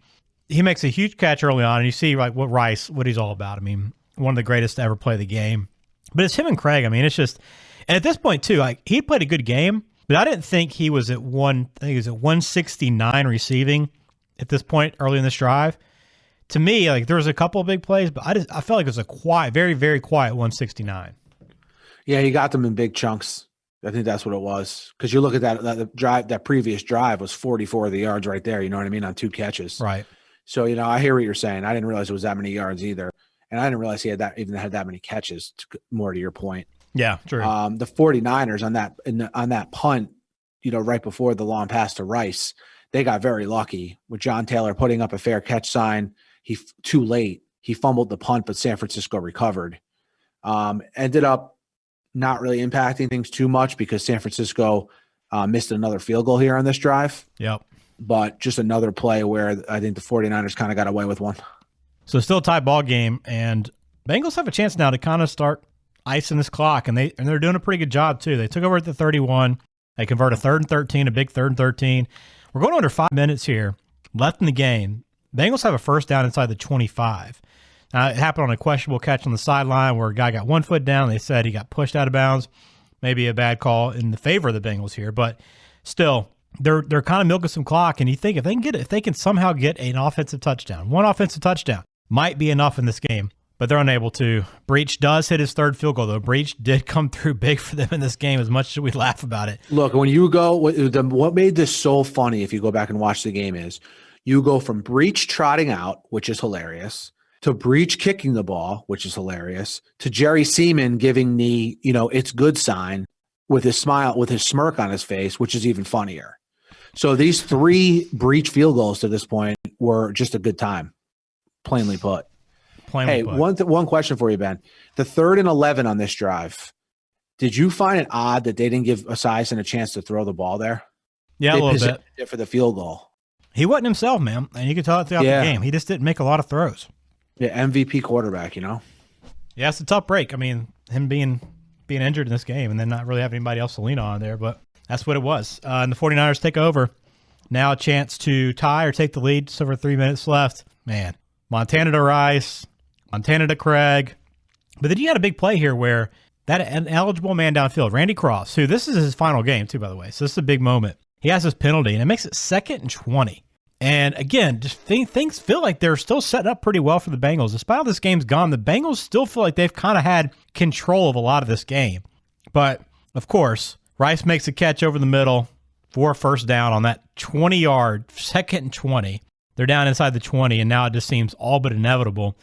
he makes a huge catch early on, and you see like what he's all about. I mean, one of the greatest to ever play the game. But it's him and Craig. I mean, it's just, and at this point too, like he played a good game, but I didn't think he was at 169 receiving at this point early in this drive. To me, like there was a couple of big plays, but I felt like it was a quiet, very, very quiet 169. Yeah, he got them in big chunks. I think that's what it was. Because you look at that drive, that previous drive was 44 of the yards right there. You know what I mean? On 2 catches. Right. So, I hear what you're saying. I didn't realize it was that many yards either. And I didn't realize he had that many catches, more to your point. Yeah, true. The 49ers on that punt, right before the long pass to Rice, they got very lucky with John Taylor putting up a fair catch sign. Too late. He fumbled the punt, but San Francisco recovered. Ended up not really impacting things too much because San Francisco missed another field goal here on this drive. Yep. But just another play where I think the 49ers kind of got away with one. So still a tie ball game, and Bengals have a chance now to kind of start icing this clock, and they're doing a pretty good job too. They took over at the 31. They convert a 3rd and 13, a big 3rd and 13. We're going under 5 minutes here left in the game. Bengals have a first down inside the 25. Now, it happened on a questionable catch on the sideline where a guy got 1 foot down. They said he got pushed out of bounds. Maybe a bad call in the favor of the Bengals here, but still, they're kind of milking some clock. And you think if they can somehow get an offensive touchdown, one offensive touchdown might be enough in this game, but they're unable to. Breach does hit his 3rd field goal, though. Breach did come through big for them in this game, as much as we laugh about it. Look, when you go, what made this so funny, if you go back and watch the game, is you go from Breach trotting out, which is hilarious, to Breach kicking the ball, which is hilarious, to Jerry Seaman giving the, it's good sign with his smile, with his smirk on his face, which is even funnier. So these 3 Breach field goals to this point were just a good time, plainly put. One question for you, Ben. The 3rd and 11 on this drive, did you find it odd that they didn't give Esiason a chance to throw the ball there? Yeah, a little bit. For the field goal. He wasn't himself, man. And you could tell it throughout the game. He just didn't make a lot of throws. Yeah, MVP quarterback, Yeah, it's a tough break. I mean, him being injured in this game and then not really having anybody else to lean on there, but that's what it was. And the 49ers take over. Now a chance to tie or take the lead. Just over 3 minutes left. Man, Montana to Rice, Montana to Craig, But then you had a big play here where an eligible man downfield, Randy Cross, who this is his final game too, by the way. So this is a big moment. He has this penalty, and it makes it 2nd and 20. And again, just things feel like they're still setting up pretty well for the Bengals. Despite all this game's gone, the Bengals still feel like they've kind of had control of a lot of this game. But, of course, Rice makes a catch over the middle for a first down on that 20-yard, 2nd and 20. They're down inside the 20, and now it just seems all but inevitable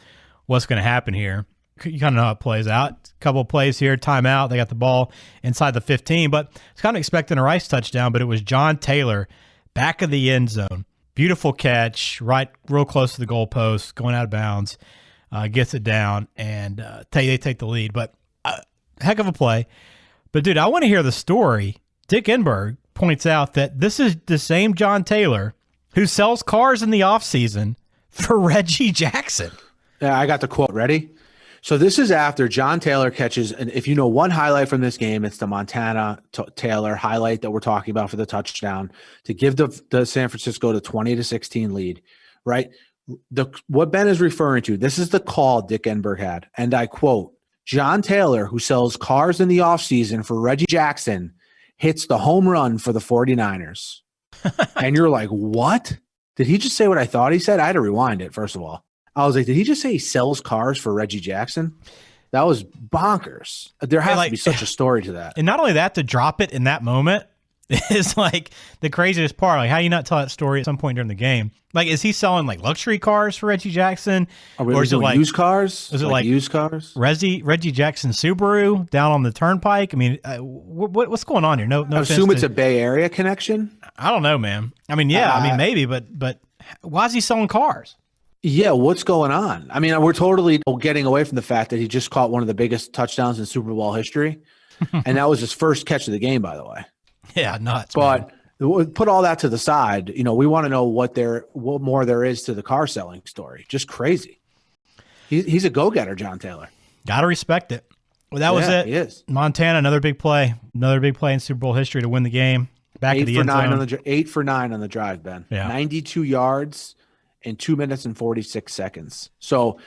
what's going to happen here. You kind of know how it plays out. A couple of plays here, timeout. They got the ball inside the 15, but it's kind of expecting a Rice touchdown, but it was John Taylor back of the end zone. Beautiful catch, right, real close to the goalpost, going out of bounds, gets it down, and they take the lead. But heck of a play. But, dude, I want to hear the story. Dick Enberg points out that this is the same John Taylor who sells cars in the offseason for Reggie Jackson. Yeah, I got the quote ready. So this is after John Taylor catches, and if you know one highlight from this game, it's the Montana Taylor highlight that we're talking about for the touchdown to give the San Francisco the 20-16 lead, right? What Ben is referring to, this is the call Dick Enberg had, and I quote, John Taylor, who sells cars in the offseason for Reggie Jackson, hits the home run for the 49ers. And you're like, what? Did he just say what I thought he said? I had to rewind it, first of all. I was like, did he just say he sells cars for Reggie Jackson? That was bonkers. There has to be such a story to that. And not only that, to drop it in that moment is like the craziest part. Like, how do you not tell that story at some point during the game? Like, is he selling like luxury cars for Reggie Jackson? Or is it like used cars? Is it like used cars? Reggie Jackson Subaru down on the turnpike? I mean, what's going on here? No, I assume it's a Bay Area connection. I don't know, man. I mean, yeah, I mean, maybe, but why is he selling cars? Yeah, what's going on? I mean, we're totally getting away from the fact that he just caught one of the biggest touchdowns in Super Bowl history. And that was his first catch of the game, by the way. Yeah, nuts. But put all that to the side. You know, we want to know what more there is to the car selling story. Just crazy. He's a go-getter, John Taylor. Got to respect it. Well, that was it. He is. Montana, another big play in Super Bowl history to win the game. Back at the end zone. 8 for 9 on the drive, Ben. Yeah. 92 yards. In 2 minutes and 46 seconds. So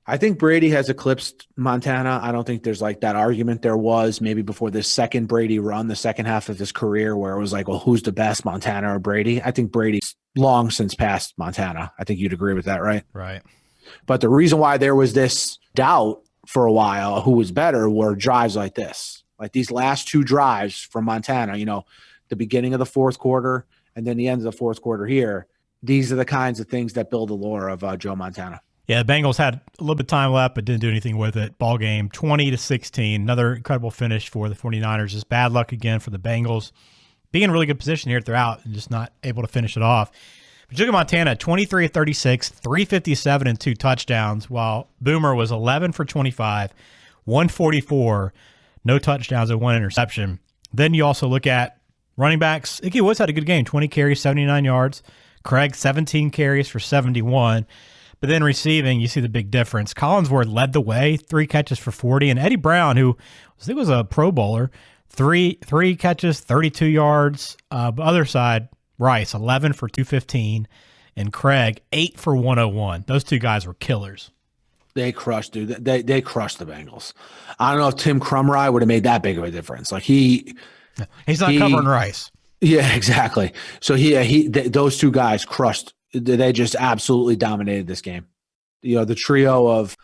I think Brady has eclipsed Montana. I don't think there's like that argument there was maybe before this second Brady run, the second half of his career, where it was like, well, who's the best, Montana or Brady? I think Brady's long since passed Montana. I think you'd agree with that, right? Right. But the reason why there was this doubt for a while who was better were drives like this. Like these last 2 drives from Montana, you know, the beginning of the fourth quarter and then the end of the fourth quarter here. These are the kinds of things that build the lore of Joe Montana. Yeah, the Bengals had a little bit of time left, but didn't do anything with it. Ball game, 20-16. Another incredible finish for the 49ers. Just bad luck again for the Bengals. Being in a really good position here throughout and just not able to finish it off. But look at Montana, 23 of 36, 357 and 2 touchdowns, while Boomer was 11 for 25, 144, no touchdowns and 1 interception. Then you also look at running backs. Icky Woods had a good game, 20 carries, 79 yards. Craig, 17 carries for 71. But then receiving, you see the big difference. Collinsworth led the way, 3 catches for 40. And Eddie Brown, who I think was a Pro Bowler, three catches, 32 yards. Other side, Rice, 11 for 215. And Craig, 8 for 101. Those 2 guys were killers. They crushed, dude. They crushed the Bengals. I don't know if Tim Krumrie would have made that big of a difference. Like he's not covering Rice. Yeah, exactly. So those 2 guys crushed. They just absolutely dominated this game. You know, the trio of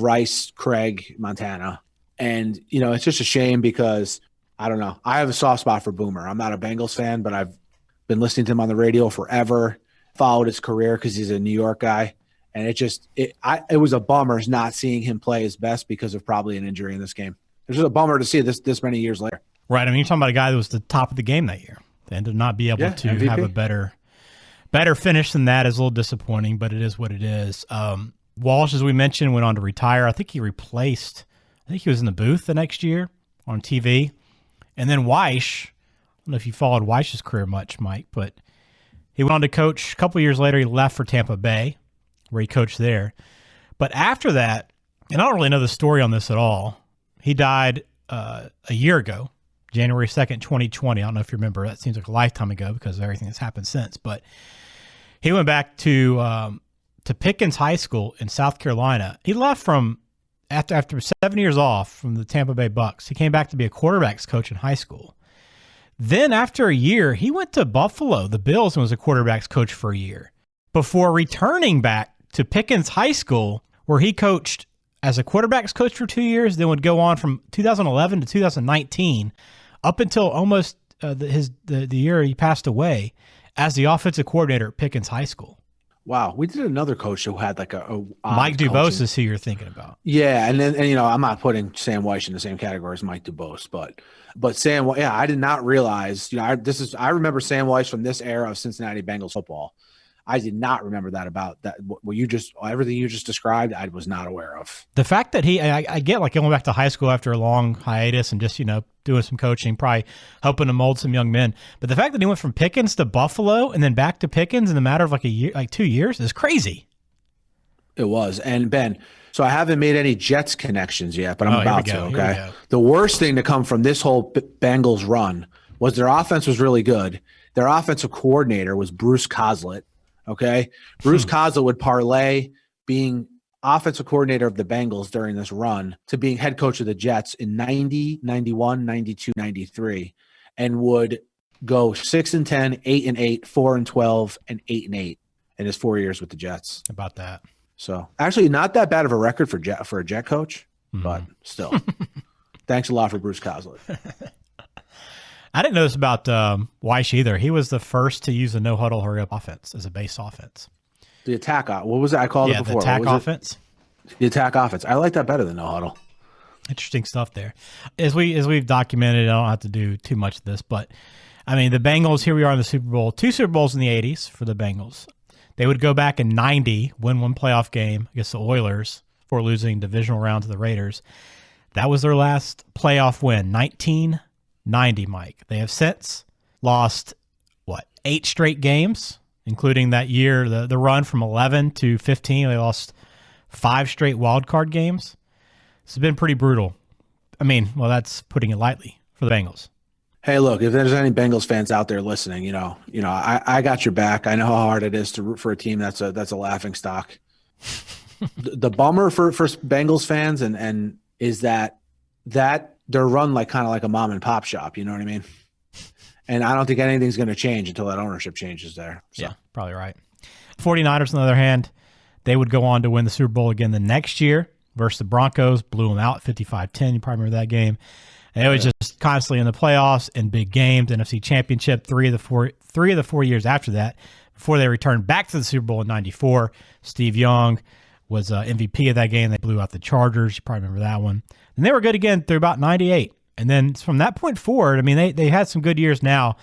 Rice, Craig, Montana. And, you know, it's just a shame because, I don't know, I have a soft spot for Boomer. I'm not a Bengals fan, but I've been listening to him on the radio forever, followed his career because he's a New York guy. And it was a bummer not seeing him play his best because of probably an injury in this game. It was just a bummer to see this many years later. Right. I mean, you're talking about a guy that was the top of the game that year. And to not be able to MVP. Have a better finish than that is a little disappointing, but it is what it is. Walsh, as we mentioned, went on to retire. I think he was in the booth the next year on TV. And then Walsh, I don't know if you followed Walsh's career much, Mike, but he went on to coach. A couple years later, he left for Tampa Bay, where he coached there. But after that, and I don't really know the story on this at all, he died a year ago. January 2nd, 2020. I don't know if you remember. That seems like a lifetime ago because of everything that's happened since. But he went back to Pickens High School in South Carolina. He left from after 7 years off from the Tampa Bay Bucks, he came back to be a quarterbacks coach in high school. Then after a year, he went to Buffalo, the Bills, and was a quarterbacks coach for a year before returning back to Pickens High School, where he coached as a quarterbacks coach for 2 years, then would go on from 2011 to 2019 up until almost the year he passed away as the offensive coordinator at Pickens High School. Wow, we did another coach who had like a Mike Dubose is who you're thinking about. Yeah, and I'm not putting Sam Weish in the same category as Mike Dubose, but Sam, I did not realize, I remember Sam Weish from this era of Cincinnati Bengals football. I did not remember that about that. Everything you just described, I was not aware of. The fact that I get like going back to high school after a long hiatus and just, doing some coaching, probably helping to mold some young men. But the fact that he went from Pickens to Buffalo and then back to Pickens in the matter of like a year, like 2 years is crazy. It was. And Ben, so I haven't made any Jets connections yet, but I'm about to. Okay. The worst thing to come from this whole Bengals run was their offense was really good. Their offensive coordinator was Bruce Coslett. Okay. Bruce Coslett would parlay being offensive coordinator of the Bengals during this run to being head coach of the Jets in 90, 91, 92, 93, and would go 6-10, 8-8, 4-12, and 8-8 in his 4 years with the Jets. About that. So actually not that bad of a record for a Jet coach, but still. Thanks a lot for Bruce Coslett. I didn't know this about Weish either. He was the first to use a no-huddle hurry-up offense as a base offense. The attack, what was it? I called it before. The attack offense. The attack offense. I like that better than no-huddle. Interesting stuff there. As we've documented, I don't have to do too much of this, but, I mean, the Bengals, here we are in the Super Bowl. 2 Super Bowls in the 80s for the Bengals. They would go back in 90, win one playoff game against the Oilers before losing divisional round to the Raiders. That was their last playoff win, 1990, Mike. They have since lost, 8 straight games, including that year, the run from 11 to 15. They lost 5 straight wild card games. It's been pretty brutal. I mean, well, that's putting it lightly for the Bengals. Hey, look, if there's any Bengals fans out there listening, I got your back. I know how hard it is to root for a team that's a laughing stock. The bummer for Bengals fans and is that they're run kind of like a mom and pop shop. You know what I mean? And I don't think anything's going to change until that ownership changes there. So. Yeah, probably right. 49ers, on the other hand, they would go on to win the Super Bowl again the next year versus the Broncos, blew them out 55-10. You probably remember that game. And it was just constantly in the playoffs and big games, NFC Championship, three of the 4 years after that, before they returned back to the Super Bowl in 94. Steve Young was MVP of that game. They blew out the Chargers. You probably remember that one. And they were good again through about 98. And then from that point forward, I mean, they had some good years now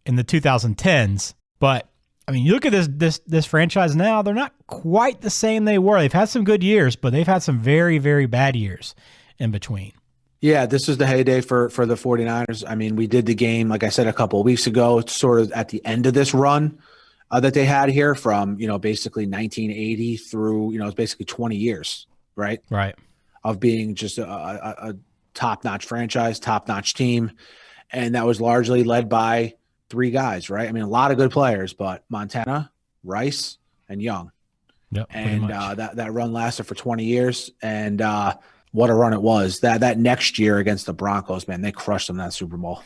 in the 2010s. But, I mean, you look at this franchise now, they're not quite the same they were. They've had some good years, but they've had some very, very bad years in between. Yeah, this is the heyday for the 49ers. I mean, we did the game, like I said, a couple of weeks ago. It's sort of at the end of this run that they had here from, basically 1980 through, it's basically 20 years, right? Right. Of being just a top-notch franchise, top-notch team. And that was largely led by 3 guys, right? I mean, a lot of good players, but Montana, Rice, and Young. Yep, and that run lasted for 20 years. And what a run it was. That next year against the Broncos, man, they crushed them in that Super Bowl.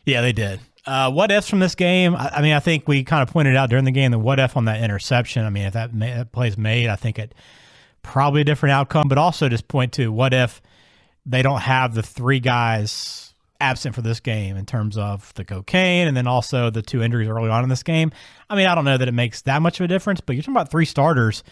Yeah, they did. What ifs from this game? I mean, I think we kind of pointed out during the game the what if on that interception. I mean, if that play's made, I think it probably a different outcome, but also just point to what if they don't have the 3 guys absent for this game in terms of the cocaine and then also the 2 injuries early on in this game. I mean, I don't know that it makes that much of a difference, but you're talking about 3 starters.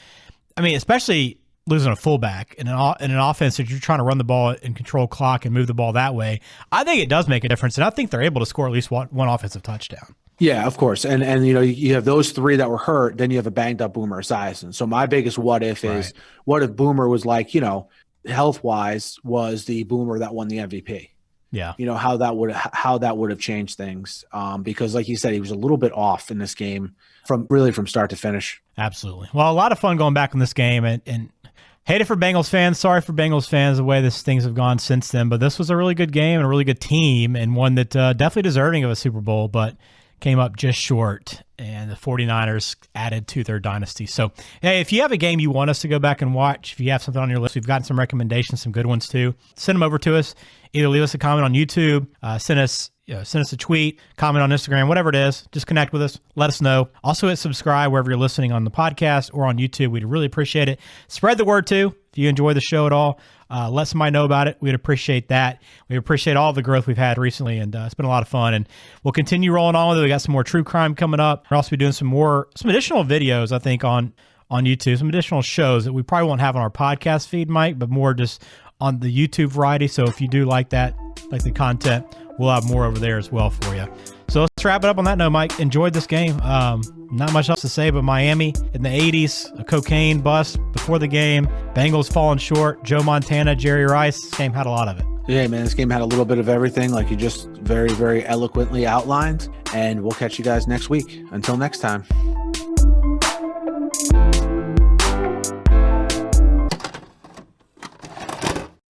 I mean, especially losing a fullback in an offense that you're trying to run the ball and control clock and move the ball that way. I think it does make a difference, and I think they're able to score at least one offensive touchdown. Yeah, of course. And you have those 3 that were hurt, then you have a banged up Boomer Esiason. So my biggest what if is what if Boomer was like, health-wise was the Boomer that won the MVP. Yeah. How that would have changed things. Because like you said, he was a little bit off in this game from start to finish. Absolutely. Well, a lot of fun going back in this game and hate it for Bengals fans. Sorry for Bengals fans the way things have gone since then. But this was a really good game and a really good team and one that definitely deserving of a Super Bowl, but came up just short. and the 49ers added to their dynasty. So, hey, if you have a game you want us to go back and watch, if you have something on your list, we've gotten some recommendations, some good ones too. Send them over to us. Either leave us a comment on YouTube, send us a tweet, comment on Instagram, whatever it is. Just connect with us. Let us know. Also hit subscribe wherever you're listening on the podcast or on YouTube. We'd really appreciate it. Spread the word too. If you enjoy the show at all, let somebody know about it. We'd appreciate that. We appreciate all the growth we've had recently, and it's been a lot of fun. And we'll continue rolling on with it. We got some more true crime coming up. We'll also be doing some additional videos, I think, on YouTube, some additional shows that we probably won't have on our podcast feed, Mike, but more just on the YouTube variety. So if you do like that, like the content, we'll have more over there as well for you. So let's wrap it up on that note, Mike. Enjoyed this game. Not much else to say, but Miami in the 80s, a cocaine bust before the game, Bengals falling short, Joe Montana, Jerry Rice. This game had a lot of it. Yeah, man, this game had a little bit of everything, like you just very, very eloquently outlined. And we'll catch you guys next week. Until next time.